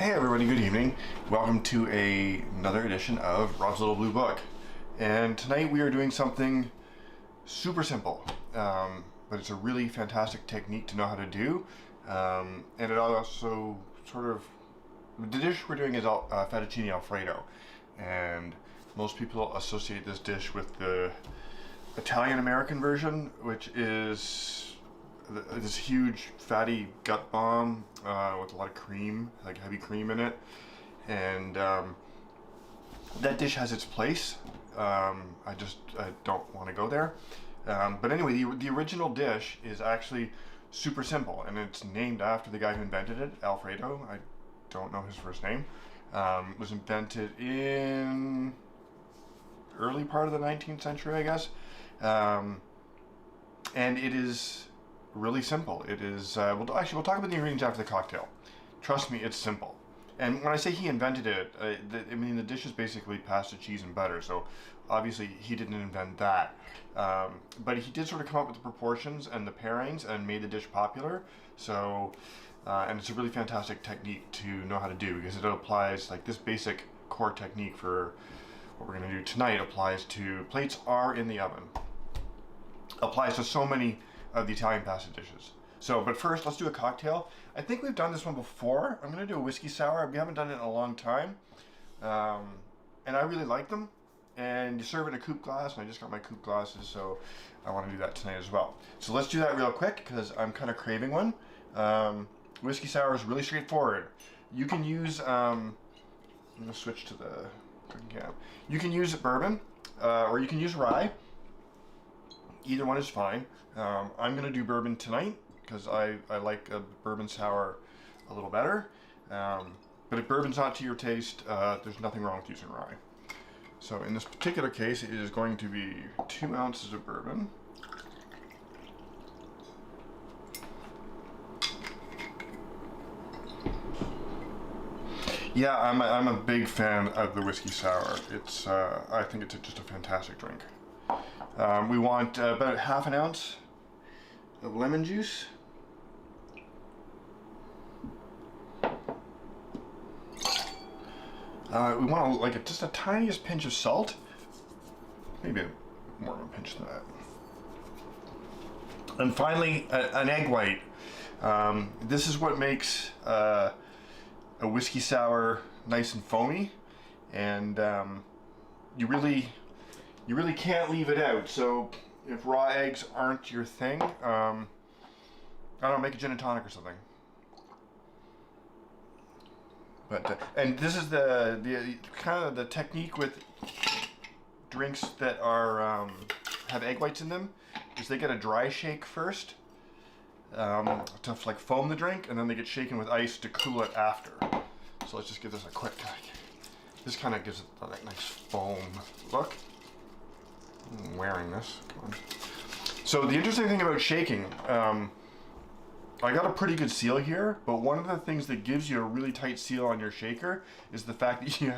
Hey everybody, good evening. Welcome to another edition of Rob's Little Blue Book. And tonight we are doing something super simple, but it's a really fantastic technique to know how to do. And it also sort of, the dish we're doing is Fettuccine Alfredo. And most people associate this dish with the Italian-American version, which is this huge fatty gut bomb with a lot of cream, like heavy cream in it, and that dish has its place. I don't want to go there, but anyway, the original dish is actually super simple, and it's named after the guy who invented it, Alfredo. I don't know his first name. It was invented in early part of the 19th century, I guess, and it is really simple. It is, we'll talk about the ingredients after the cocktail. Trust me, it's simple. And when I say he invented it, I mean the dish is basically pasta, cheese, and butter, so obviously he didn't invent that. But he did sort of come up with the proportions and the pairings and made the dish popular. So, and it's a really fantastic technique to know how to do, because it applies, like this basic core technique for what we're going to do tonight applies to plates are in the oven. Applies to so many of the Italian pasta dishes. So, but first, let's do a cocktail. I think we've done this one before. I'm gonna do a whiskey sour. We haven't done it in a long time. And I really like them. And you serve it in a coupe glass, and I just got my coupe glasses, so I wanna do that tonight as well. So let's do that real quick, because I'm kind of craving one. Whiskey sour is really straightforward. You can use, I'm gonna switch to the cooking cam. You can use bourbon, or you can use rye. Either one is fine. I'm gonna do bourbon tonight because I like a bourbon sour a little better. But if bourbon's not to your taste, there's nothing wrong with using rye. So in this particular case, it is going to be 2 ounces of bourbon. Yeah, I'm a big fan of the whiskey sour. It's I think it's just a fantastic drink. We want about ½ an ounce of lemon juice. We want like just a tiniest pinch of salt, maybe more of a pinch than that. And finally, an egg white. This is what makes a whiskey sour nice and foamy, and you really can't leave it out. So if raw eggs aren't your thing, I don't know, make a gin and tonic or something. But and this is the kind of the technique with drinks that are have egg whites in them, is they get a dry shake first to like foam the drink, and then they get shaken with ice to cool it after. So let's just give this a quick. This kind of gives it that nice foam look. I'm wearing this. Come on. So the interesting thing about shaking, I got a pretty good seal here, but one of the things that gives you a really tight seal on your shaker is the fact that you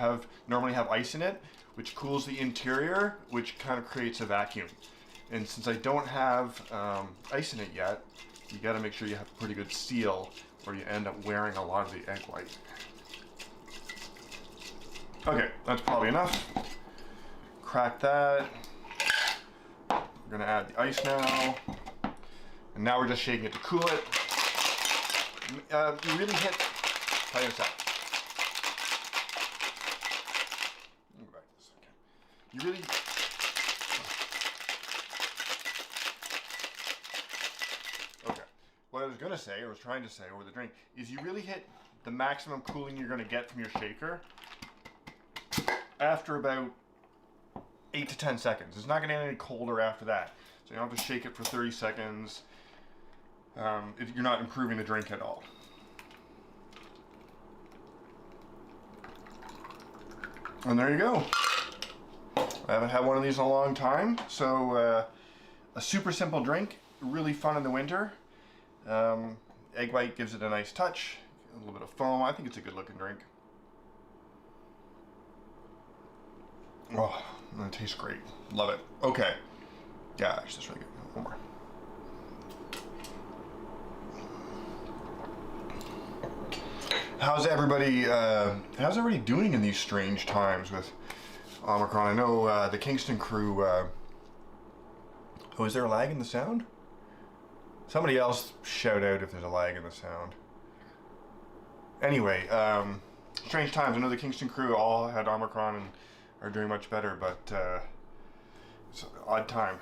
normally have ice in it, which cools the interior, which kind of creates a vacuum. And since I don't have ice in it yet, you got to make sure you have a pretty good seal, or you end up wearing a lot of the egg white. Okay, that's probably enough. Crack that. We're gonna add the ice now, and now we're just shaking it to cool it. You really hit. Try this out. Let me go back to this. Okay. You really. Okay. What I was gonna say, or was trying to say over the drink, is you really hit the maximum cooling you're gonna get from your shaker after about 8 to 10 seconds. It's not going to get any colder after that. So you don't have to shake it for 30 seconds. You're not improving the drink at all. And there you go. I haven't had one of these in a long time. So a super simple drink, really fun in the winter. Egg white gives it a nice touch, a little bit of foam. I think it's a good looking drink. Oh, and it tastes great. Love it. Okay. Yeah, actually, that's really good. One more. How's everybody doing in these strange times with Omicron? I know the Kingston crew. Oh, is there a lag in the sound? Somebody else shout out if there's a lag in the sound. Anyway, strange times. I know the Kingston crew all had Omicron and are doing much better, but it's odd times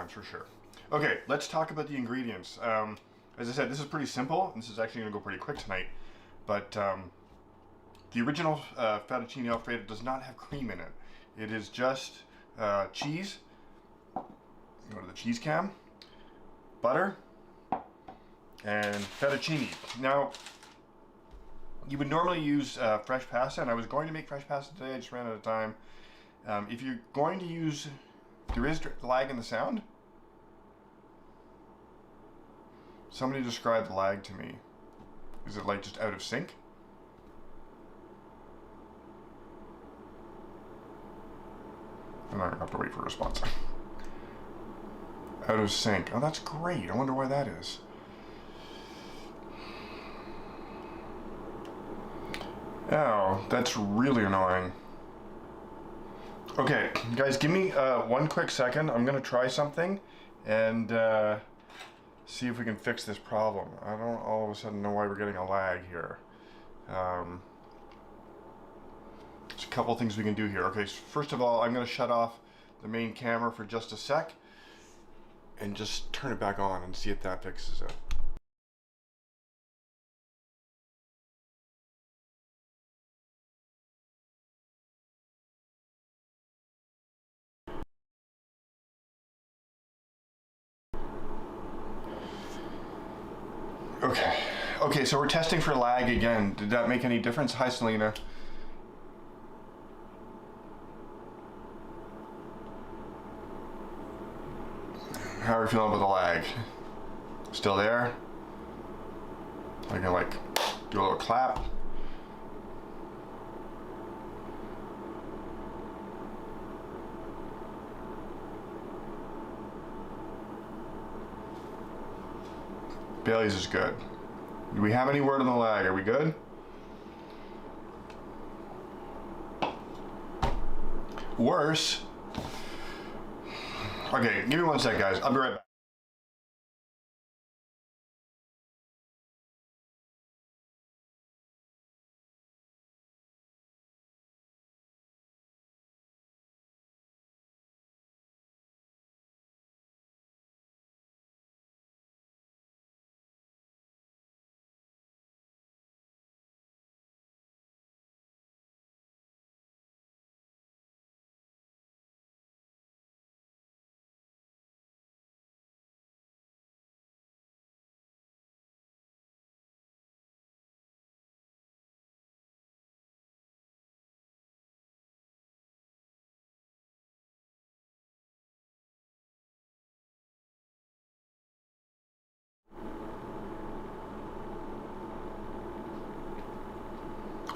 for sure. Okay, let's talk about the ingredients. As I said, this is pretty simple. This is actually going to go pretty quick tonight. But the original Fettuccine Alfredo does not have cream in it. It is just cheese. Go to the cheese cam, butter, and fettuccine. Now, you would normally use fresh pasta, and I was going to make fresh pasta today. I just ran out of time. If you're going to use, there is lag in the sound. Somebody described lag to me. Is it like just out of sync? I'm not gonna have to wait for a response. Out of sync. Oh, that's great. I wonder why that is. Oh, that's really annoying. Okay, guys, give me 1 quick second. I'm gonna try something and see if we can fix this problem. I don't all of a sudden know why we're getting a lag here. There's a couple things we can do here. Okay, so first of all, I'm gonna shut off the main camera for just a sec and just turn it back on and see if that fixes it. Okay, so we're testing for lag again. Did that make any difference? Hi, Selena. How are we feeling about the lag? Still there? I can like do a little clap. Bailey's is good. Do we have any word on the lag? Are we good? Worse. Okay, give me 1 sec, guys. I'll be right back.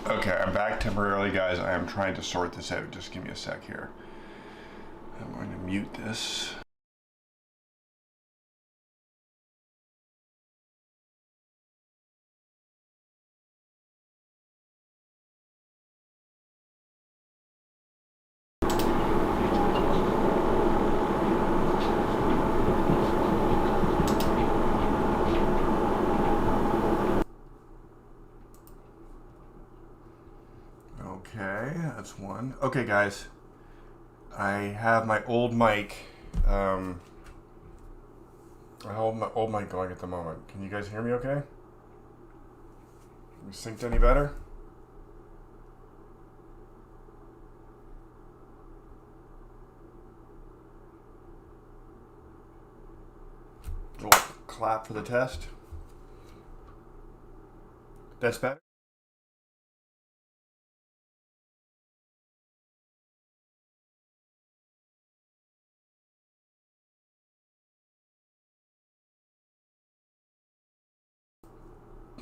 Okay, I'm back temporarily, guys. I am trying to sort this out. Just give me a sec here. I'm going to mute this. Okay, that's one. Okay, guys. I have my old mic. I have my old mic going at the moment. Can you guys hear me okay? We synced any better? A little clap for the test. That's better?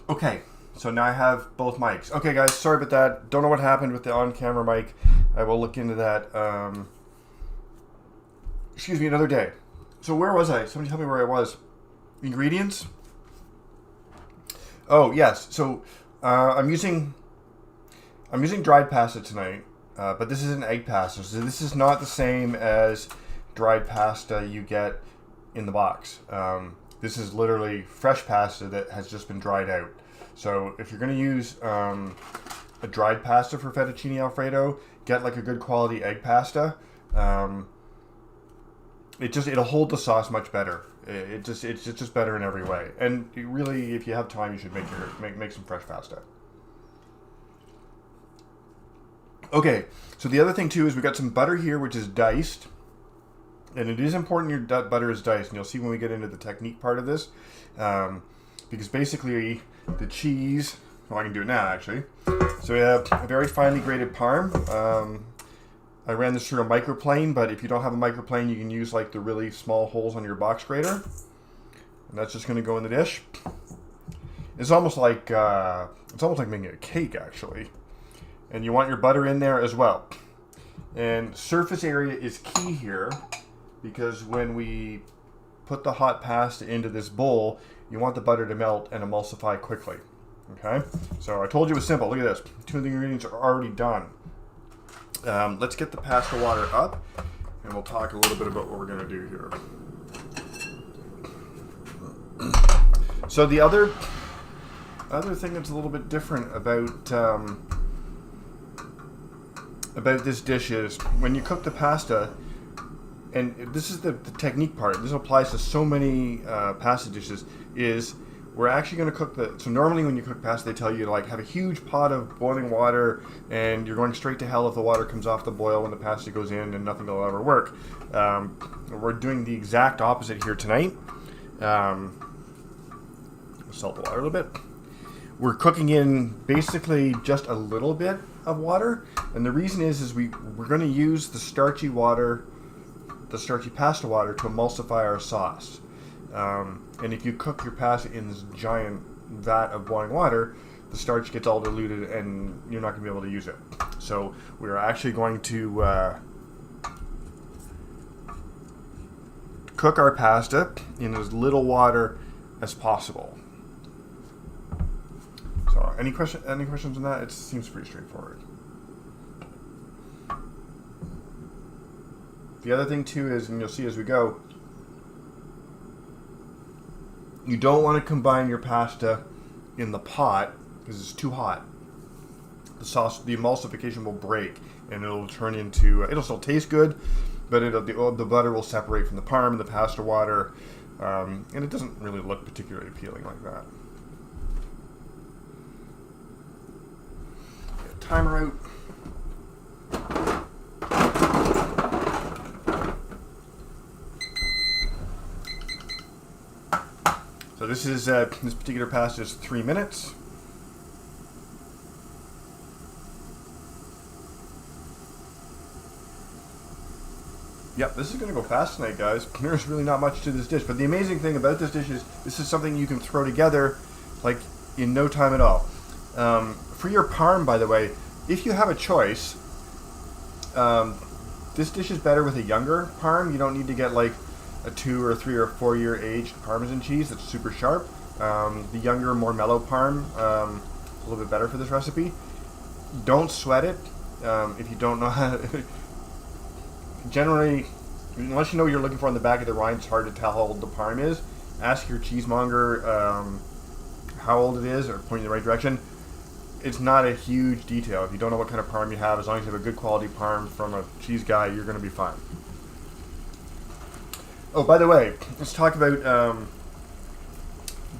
Okay, so now I have both mics. Okay, guys, sorry about that. Don't know what happened with the on-camera mic. I will look into that. Excuse me, another day. So where was I? Somebody tell me where I was. Ingredients? Oh, yes. So I'm using dried pasta tonight, but this is an egg pasta, so this is not the same as dried pasta you get in the box. This is literally fresh pasta that has just been dried out. So if you're going to use a dried pasta for fettuccine Alfredo, get like a good quality egg pasta. It'll hold the sauce much better. It's just better in every way. And really, if you have time, you should make some fresh pasta. Okay, so the other thing too is we got some butter here, which is diced. And it is important your butter is diced, and you'll see when we get into the technique part of this, because basically the cheese. Well, I can do it now actually. So we have a very finely grated parm. I ran this through a microplane, but if you don't have a microplane, you can use like the really small holes on your box grater, and that's just going to go in the dish. It's almost like making a cake actually, and you want your butter in there as well. And surface area is key here, because when we put the hot pasta into this bowl, you want the butter to melt and emulsify quickly. Okay, so I told you it was simple. Look at this. 2 of the ingredients are already done. Let's get the pasta water up, and we'll talk a little bit about what we're going to do here. So the other thing that's a little bit different about this dish is when you cook the pasta, and this is the technique part. This applies to so many pasta dishes. Is we're actually going to cook so normally when you cook pasta, they tell you to like have a huge pot of boiling water, and you're going straight to hell if the water comes off the boil when the pasta goes in, and nothing will ever work. We're doing the exact opposite here tonight. Salt the water a little bit. We're cooking in basically just a little bit of water, and the reason is we're going to use the starchy pasta water to emulsify our sauce. And if you cook your pasta in this giant vat of boiling water, the starch gets all diluted and you're not going to be able to use it. So we're actually going to cook our pasta in as little water as possible. So any questions on that? It seems pretty straightforward. The other thing too is, and you'll see as we go, you don't want to combine your pasta in the pot because it's too hot. The emulsification will break, and it'll turn into. It'll still taste good, but the butter will separate from the parm and the pasta water, and it doesn't really look particularly appealing like that. Get a timer out. So this is this particular pasta is 3 minutes. Yep, this is going to go fast tonight, guys. There's really not much to this dish, but the amazing thing about this dish is this is something you can throw together like in no time at all. For your parm, by the way, if you have a choice, this dish is better with a younger parm. You don't need to get like a 2 or 3 or 4 year aged Parmesan cheese that's super sharp. The younger, more mellow parm is a little bit better for this recipe. Don't sweat it if you don't know how to. Generally, unless you know what you're looking for on the back of the rind, it's hard to tell how old the parm is. Ask your cheesemonger how old it is, or point in the right direction. It's not a huge detail. If you don't know what kind of parm you have, as long as you have a good quality parm from a cheese guy, you're going to be fine. Oh, by the way, let's talk about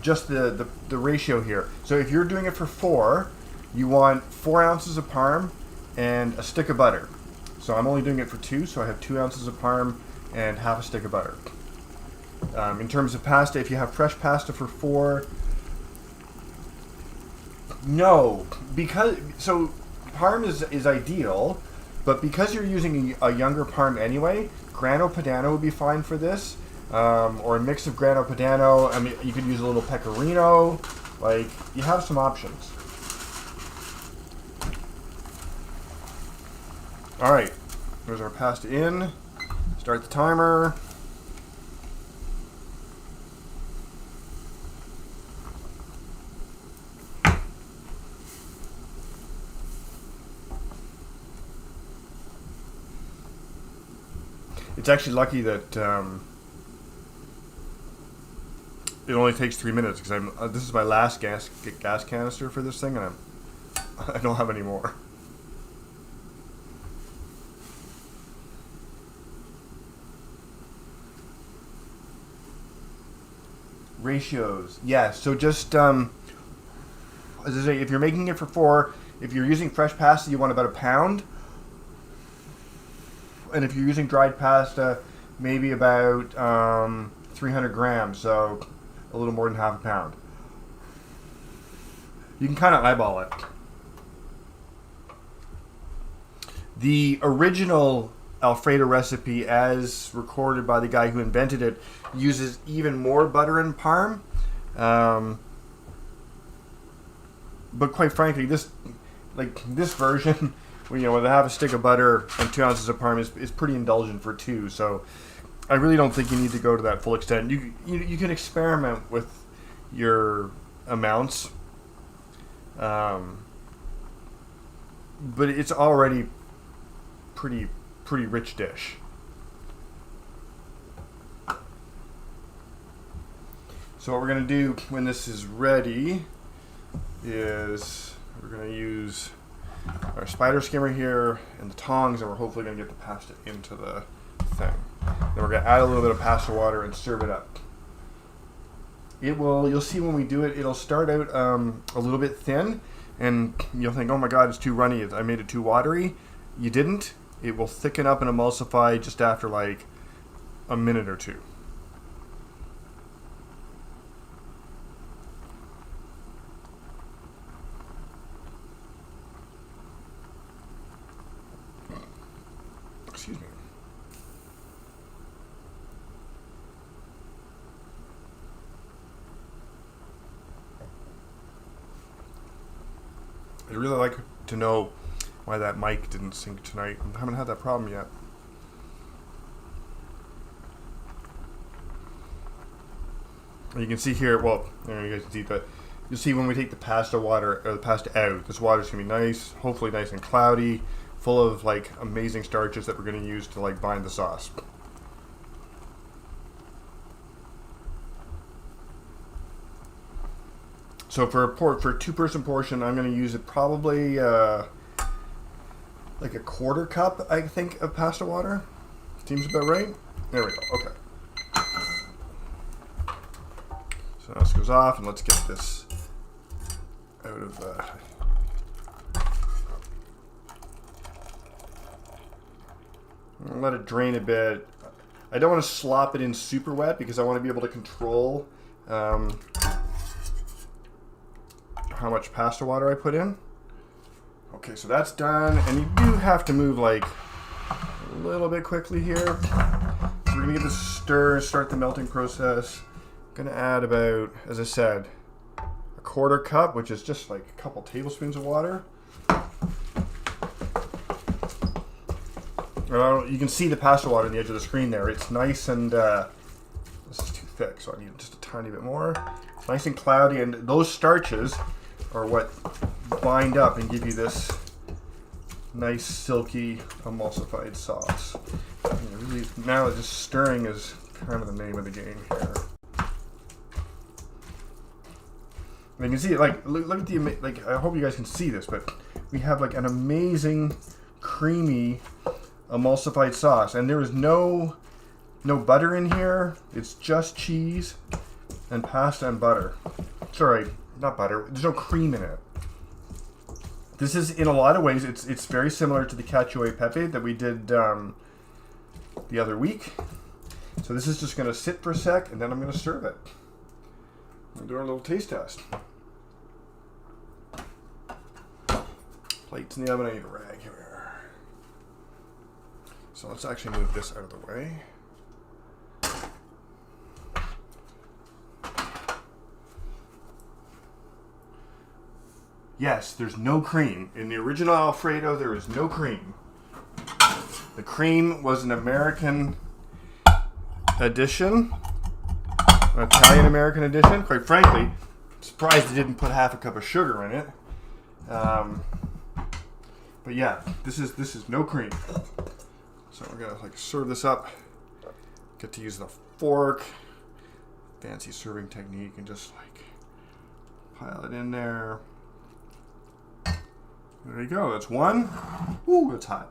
just the ratio here. So if you're doing it for 4, you want 4 ounces of parm and a stick of butter. So I'm only doing it for 2, so I have 2 ounces of parm and half a stick of butter. In terms of pasta, if you have fresh pasta for 4, no, because so parm is ideal, but because you're using a younger parm anyway, Grano Padano would be fine for this, or a mix of Grano Padano. I mean, you could use a little Pecorino. Like, you have some options. All right, there's our pasta in. Start the timer. It's actually lucky that it only takes 3 minutes because this is my last gas canister for this thing, and I don't have any more. Ratios, yeah. So just as I say, if you're making it for 4, if you're using fresh pasta, you want about 1 pound, and if you're using dried pasta, maybe about 300 grams, so a little more than half a pound. You can kind of eyeball it. The original Alfredo recipe, as recorded by the guy who invented it, uses even more butter and parm. But quite frankly, this version, when they have a stick of butter and 2 ounces of parm, is pretty indulgent for 2. So I really don't think you need to go to that full extent. You can experiment with your amounts, but it's already pretty rich dish. So what we're going to do when this is ready is we're going to use our spider skimmer here and the tongs, and we're hopefully going to get the pasta into the thing. Then we're going to add a little bit of pasta water and serve it up. You'll see when we do it, it'll start out a little bit thin, and you'll think, oh my god, it's too runny, I made it too watery. You didn't. It will thicken up and emulsify just after like a minute or 2. Excuse me. I'd really like to know why that mic didn't sync tonight. I haven't had that problem yet. You can see here, well, you guys can see, but you'll see when we take the pasta out, this water's gonna be nice, hopefully nice and cloudy, full of like amazing starches that we're gonna use to like bind the sauce. So for a 2-person portion, I'm gonna use it probably like a 1/4 cup, I think, of pasta water. Seems about right. There we go. Okay. So now this goes off, and let's get this out of the... Let it drain a bit. I don't want to slop it in super wet because I want to be able to control how much pasta water I put in. Okay, so that's done, and you do have to move like a little bit quickly here. So we're gonna get this stir, start the melting process. Gonna add about, as I said, a 1/4 cup, which is just like a couple tablespoons of water. You can see the pasta water on the edge of the screen there. It's nice and, this is too thick, so I need just a tiny bit more. Nice and cloudy, and those starches are what bind up and give you this nice, silky, emulsified sauce. Really, now just stirring is kind of the name of the game here. And you can see, like, look at the, like, I hope you guys can see this, but we have like an amazing, creamy, emulsified sauce, and there is no butter in here. It's just cheese and pasta and butter. Sorry, not butter. There's no cream in it. This is, in a lot of ways, it's very similar to the cacio e pepe that we did the other week. So this is just going to sit for a sec, and then I'm going to serve it. We'll do our little taste test. Plates in the oven. I need a rag here. So let's actually move this out of the way. Yes, there's no cream. In the original Alfredo, there is no cream. The cream was an American edition, an Italian-American edition. Quite frankly, I'm surprised they didn't put half a cup of sugar in it. But yeah, this is no cream. So we're gonna like serve this up Get to use the fork. Fancy serving technique, and just like pile it in there. There you go. That's one. Ooh, that's hot.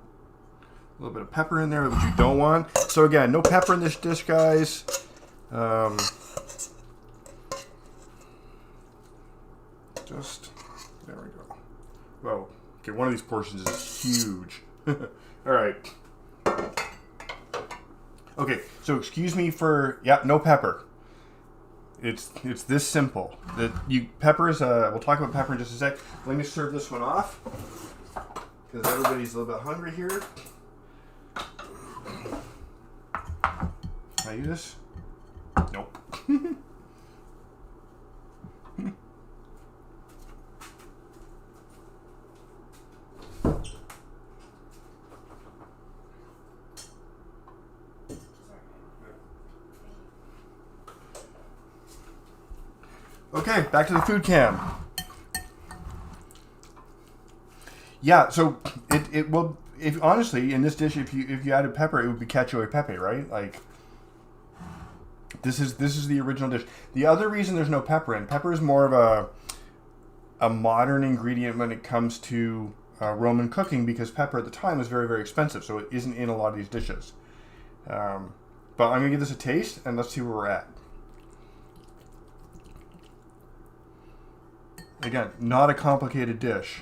A little bit of pepper in there, which you don't want. So again, no pepper in this dish, guys. Just there we go. Well, okay, one of these portions is huge. All right. Okay, so excuse me for no pepper. It's this simple. Pepper is we'll talk about pepper in just a sec. Let me serve this one off because everybody's a little bit hungry here. Can I use this? Nope. Okay, back to the food cam. Yeah, so it will, if honestly in this dish, if you added pepper, it would be cacio e pepe, right? Like this is the original dish. The other reason there's no pepper in, pepper is more of a modern ingredient when it comes to Roman cooking, because pepper at the time was very, very expensive, so it isn't in a lot of these dishes. But I'm gonna give this a taste and let's see where we're at. Again, not a complicated dish.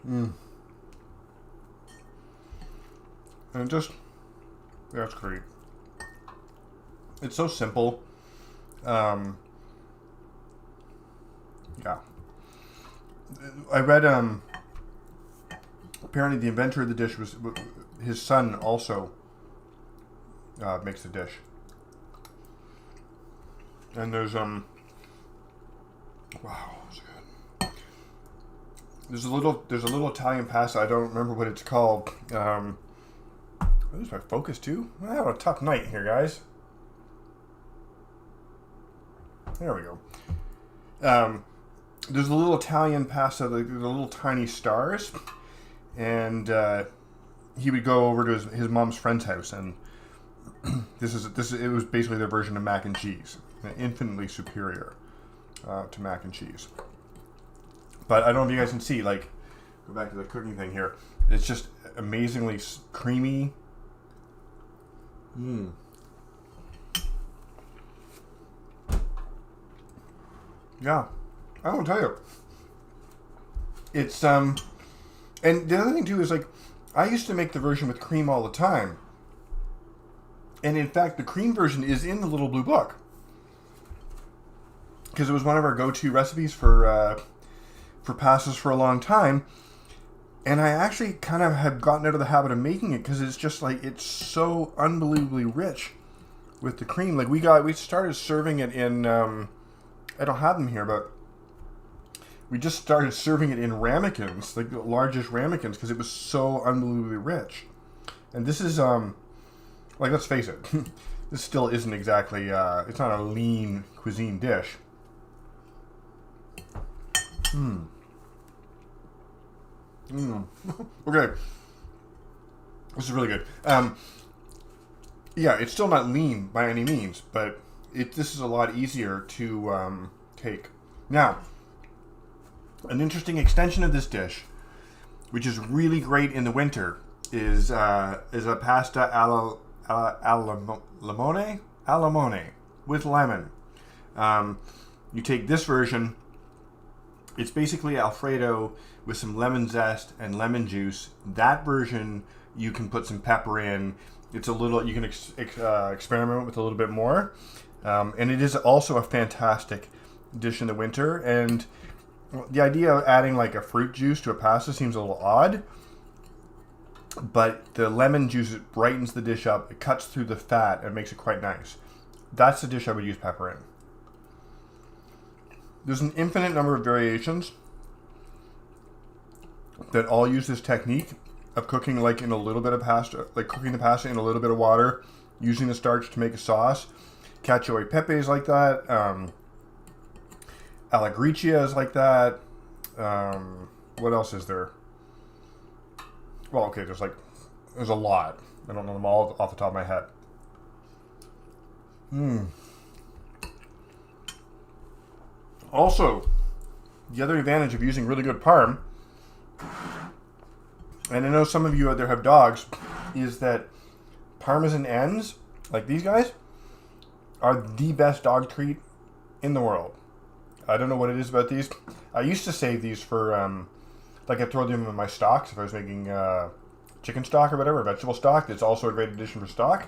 And that's great. It's so simple. Yeah. I read, apparently the inventor of the dish was, his son also makes the dish. And there's wow, that's good. There's a little Italian pasta. I don't remember what it's called. Lose my focus too. I had a tough night here, guys. There we go. There's a little Italian pasta, the little tiny stars, and he would go over to his mom's friend's house, and it was basically their version of mac and cheese. Infinitely superior to mac and cheese. But I don't know if you guys can see, like, go back to the cooking thing here. It's just amazingly creamy. Yeah, I don't tell you. It's and the other thing too is, like, I used to make the version with cream all the time, and in fact the cream version is in the little blue book, because it was one of our go-to recipes for pastas for a long time. And I actually kind of had gotten out of the habit of making it because it's just like, it's so unbelievably rich with the cream. Like we started serving it in, I don't have them here, but we just started serving it in ramekins, like the largest ramekins, because it was so unbelievably rich. And this is, like, let's face it, this still isn't exactly, it's not a lean cuisine dish. Okay. This is really good. Yeah, it's still not lean by any means, but this is a lot easier to take. Now, an interesting extension of this dish, which is really great in the winter, is a pasta alla limone with lemon. You take this version. It's basically Alfredo with some lemon zest and lemon juice. That version, you can put some pepper in. It's a little, you can experiment with a little bit more. And it is also a fantastic dish in the winter. And the idea of adding like a fruit juice to a pasta seems a little odd. But the lemon juice, it brightens the dish up. It cuts through the fat and makes it quite nice. That's the dish I would use pepper in. There's an infinite number of variations that all use this technique of cooking like in a little bit of pasta, like cooking the pasta in a little bit of water, using the starch to make a sauce. Cacio e pepe is like that. Alla gricia is like that. What else is there? well, okay, there's a lot. I don't know them all off the top of my head. Also, the other advantage of using really good parm, and I know some of you out there have dogs, is that Parmesan ends, like these guys, are the best dog treat in the world. I don't know what it is about these. I used to save these for, like I throw them in my stocks if I was making chicken stock or whatever, vegetable stock. It's also a great addition for stock.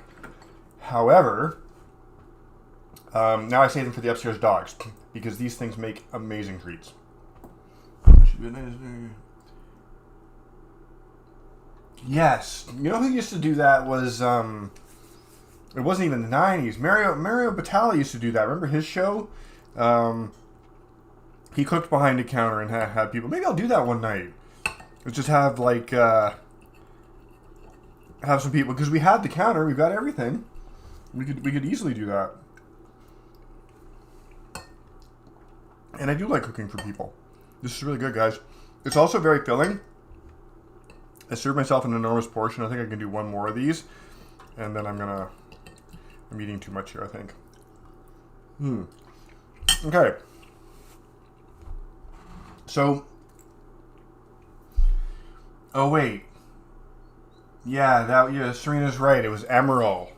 However, now I save them for the upstairs dogs because these things make amazing treats. Yes, you know who used to do that was it wasn't even the 90s. Mario Batali used to do that. Remember his show? He cooked behind a counter and had people. Maybe I'll do that one night. Let's just have like have some people, because we had the counter, we've got everything. We could easily do that. And I do like cooking for people. This is really good, guys. It's also very filling. I served myself an enormous portion. I think I can do one more of these, and then I'm eating too much here, I think. Okay. So, oh wait. Yeah, Serena's right. It was Emerald.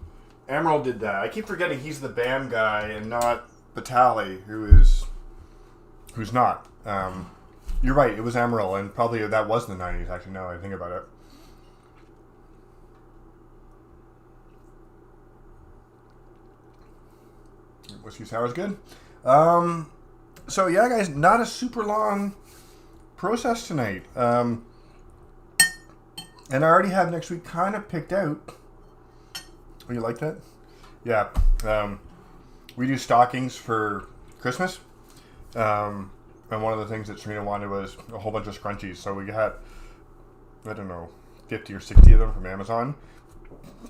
Emerald did that. I keep forgetting he's the BAM guy and not Batali, who's not. You're right, it was Emerald, and probably that was in the 90s, actually, now that I think about it. Whiskey sour is good. So yeah, guys, not a super long process tonight. And I already have next week kind of picked out. Oh, you like that? Yeah. We do stockings for Christmas. And one of the things that Serena wanted was a whole bunch of scrunchies. So we got, I don't know, 50 or 60 of them from Amazon.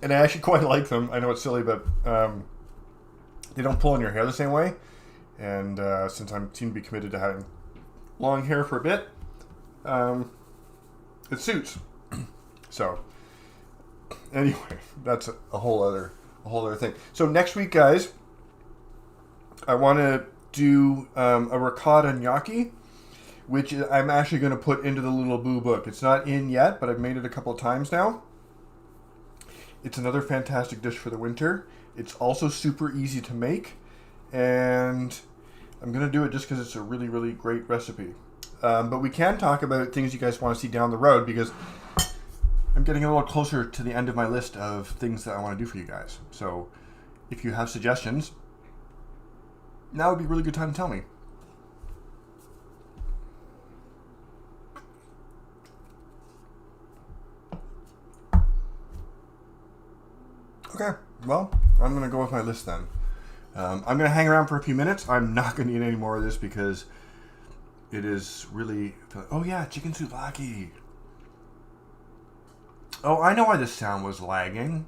And I actually quite like them. I know it's silly, but they don't pull in your hair the same way. And since I seem to be committed to having long hair for a bit, it suits. So, anyway, that's a whole other thing. So next week, guys, I want to do a ricotta gnocchi, which I'm actually going to put into the Little Boo book. It's not in yet, but I've made it a couple of times now. It's another fantastic dish for the winter. It's also super easy to make, and I'm going to do it just because it's a really, really great recipe. But we can talk about things you guys want to see down the road, because I'm getting a little closer to the end of my list of things that I want to do for you guys. So if you have suggestions, now would be a really good time to tell me. Okay, well, I'm going to go with my list then. I'm going to hang around for a few minutes. I'm not going to eat any more of this because it is really... Oh yeah, chicken souvlaki. Oh, I know why this sound was lagging.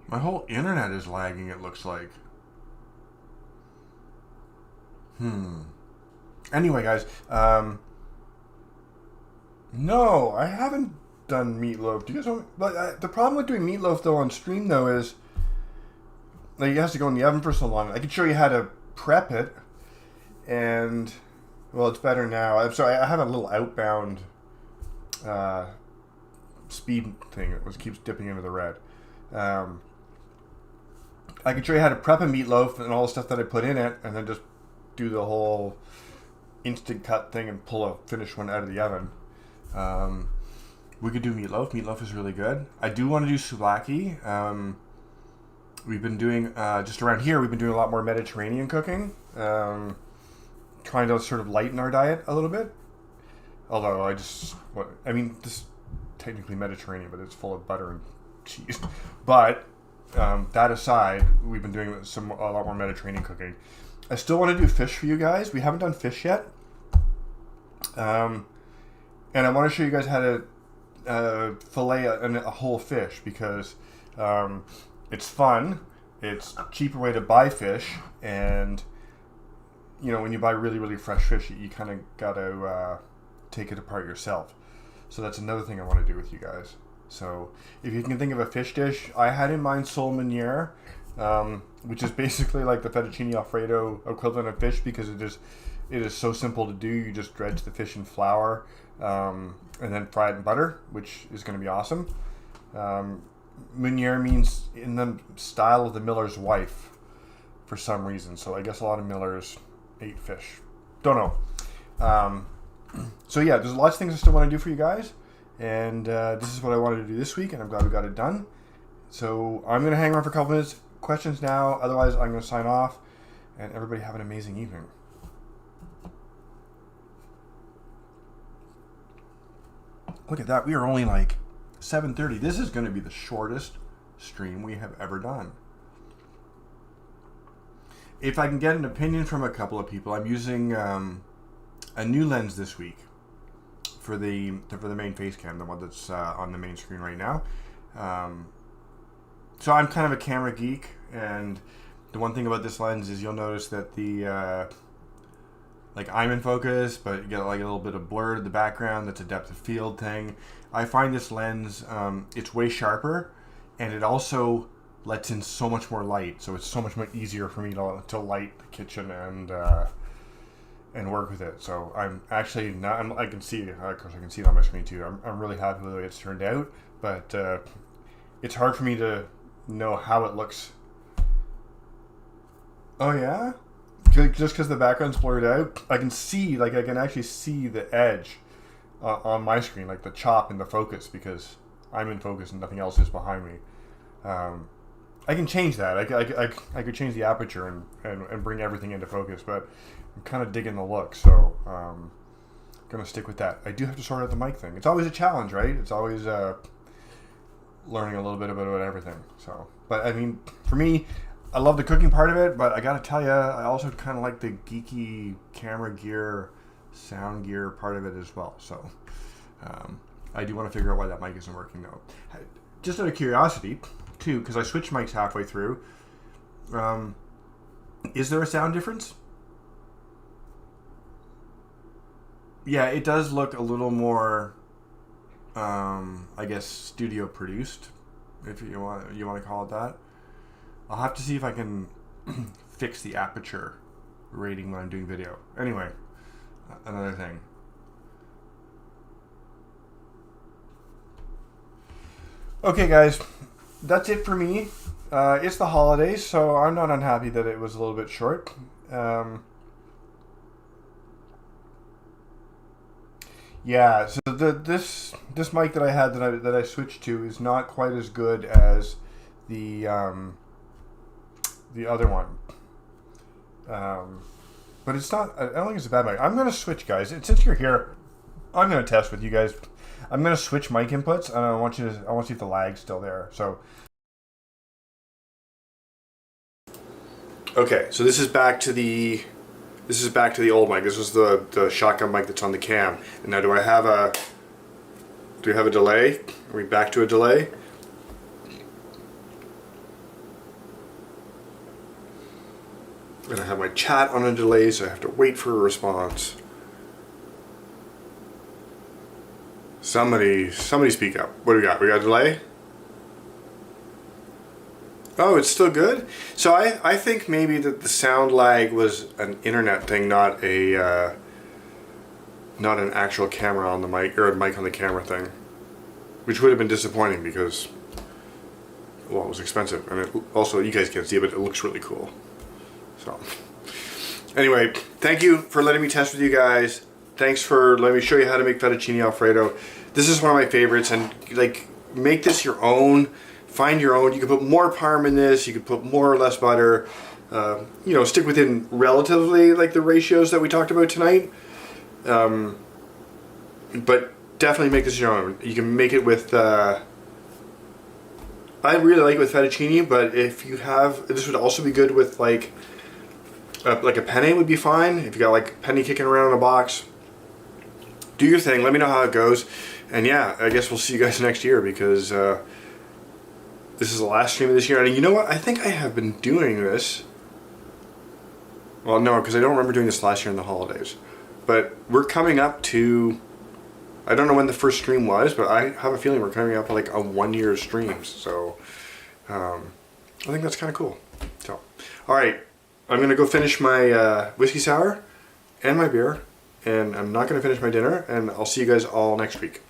My whole internet is lagging, it looks like. Anyway, guys, no, I haven't done meatloaf. Do you guys want? But the problem with doing meatloaf though on stream though is like it has to go in the oven for so long. I could show you how to prep it, and well, it's better now. I'm sorry, I have a little outbound speed thing that keeps dipping into the red. I can show you how to prep a meatloaf and all the stuff that I put in it, and then just do the whole instant cut thing and pull a finished one out of the oven. We could do meatloaf. Meatloaf is really good. I do want to do souvlaki. We've been doing, just around here, we've been doing a lot more Mediterranean cooking. Trying to sort of lighten our diet a little bit. Although this is technically Mediterranean, but it's full of butter and cheese. But that aside, we've been doing a lot more Mediterranean cooking. I still want to do fish for you guys. We haven't done fish yet. And I want to show you guys how to fillet a whole fish, because it's fun. It's a cheaper way to buy fish. And, you know, when you buy really, really fresh fish, you kind of got to take it apart yourself. So that's another thing I want to do with you guys. So if you can think of a fish dish, I had in mind sole meuniere, which is basically like the fettuccine Alfredo equivalent of fish, because it is so simple to do. You just dredge the fish in flour and then fry it in butter, which is going to be awesome. Meuniere means in the style of the miller's wife for some reason. So I guess a lot of millers ate fish. Don't know. So yeah, there's lots of things I still want to do for you guys. And this is what I wanted to do this week, and I'm glad we got it done. So I'm going to hang around for a couple minutes. Questions now. Otherwise, I'm going to sign off. And everybody have an amazing evening. Look at that. We are only like 7:30. This is going to be the shortest stream we have ever done. If I can get an opinion from a couple of people, I'm using a new lens this week for the main face cam, the one that's on the main screen right now. So I'm kind of a camera geek, and the one thing about this lens is you'll notice that the like I'm in focus, but you get like a little bit of blur in the background. That's a depth of field thing. I find this lens, it's way sharper, and it also lets in so much more light. So it's so much more easier for me to light the kitchen and work with it. So I'm actually not, I can see, of course I can see it on my screen too. I'm really happy with the way it's turned out, but it's hard for me to know how it looks. Oh yeah? Just because the background's blurred out, I can see, like I can actually see the edge on my screen, like the chop in the focus, because I'm in focus and nothing else is behind me. I can change that. I could change the aperture and bring everything into focus, but I'm kind of digging the look, so I'm going to stick with that. I do have to sort out the mic thing. It's always a challenge, right? It's always learning a little bit about everything. So, but I mean, for me, I love the cooking part of it, but I got to tell you, I also kind of like the geeky camera gear, sound gear part of it as well. So I do want to figure out why that mic isn't working though. Just out of curiosity, too, because I switched mics halfway through. Is there a sound difference? Yeah, it does look a little more, I guess, studio produced, if you want to call it that. I'll have to see if I can fix the aperture rating when I'm doing video. Anyway, another thing. Okay, guys, that's it for me. It's the holidays, so I'm not unhappy that it was a little bit short. Yeah, so this mic that I had that I switched to is not quite as good as the other one. But it's not. I don't think it's a bad mic. I'm gonna switch, guys. Since you're here, I'm gonna test with you guys. I'm gonna switch mic inputs, and I want to see if the lag's still there. So. Okay, so this is back to the old mic. This is the shotgun mic that's on the cam. And now do we have a delay? Are we back to a delay? And I have my chat on a delay, so I have to wait for a response. Somebody speak up. What do we got? We got a delay? Oh, it's still good? So I think maybe that the sound lag was an internet thing, not an actual camera on the mic, or a mic on the camera thing. Which would have been disappointing because, well, it was expensive. And it, also, you guys can't see it, but it looks really cool. So, anyway, thank you for letting me test with you guys. Thanks for letting me show you how to make fettuccine Alfredo. This is one of my favorites, and like, make this your own. Find your own. You can put more parm in this. You can put more or less butter. You know, stick within relatively like the ratios that we talked about tonight. But definitely make this your own. You can make it with. I really like it with fettuccine, but if you have, this would also be good with like a penne would be fine. If you got like penne kicking around in a box, do your thing. Let me know how it goes. And yeah, I guess we'll see you guys next year because. This is the last stream of this year, and you know what? I think I have been doing this. Well, no, because I don't remember doing this last year in the holidays. But we're coming up to I don't know when the first stream was, but I have a feeling we're coming up like on 1 year streams. So I think that's kind of cool. So, all right, I'm gonna go finish my whiskey sour and my beer, and I'm not gonna finish my dinner. And I'll see you guys all next week.